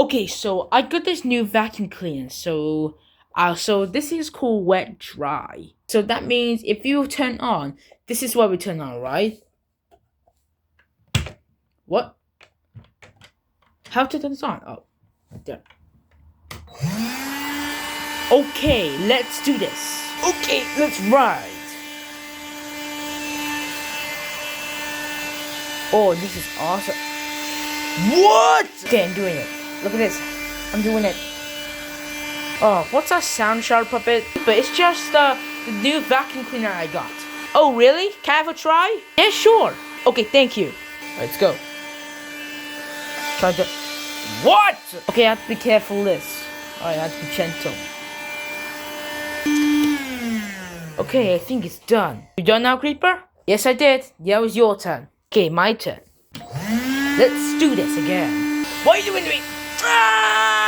Okay, so I got this new vacuum cleaner. So this is called wet dry. So that means if you turn on, this is what we turn on, right? What? How to turn this on? Oh, there. Okay, let's do this. Okay, let's ride. Oh, this is awesome. What? Okay, I'm doing it. Look at this. I'm doing it. Oh, what's that sound, Sharp Puppet? But it's just the new vacuum cleaner I got. Oh, really? Can I have a try? Yeah, sure. Okay, thank you. Let's go. Try to... What? Okay, I have to be careful with this. Alright, I have to be gentle. Okay, I think it's done. You done now, Creeper? Yes, I did. Yeah, it was your turn. Okay, my turn. Let's do this again. What are you doing to me? Ah!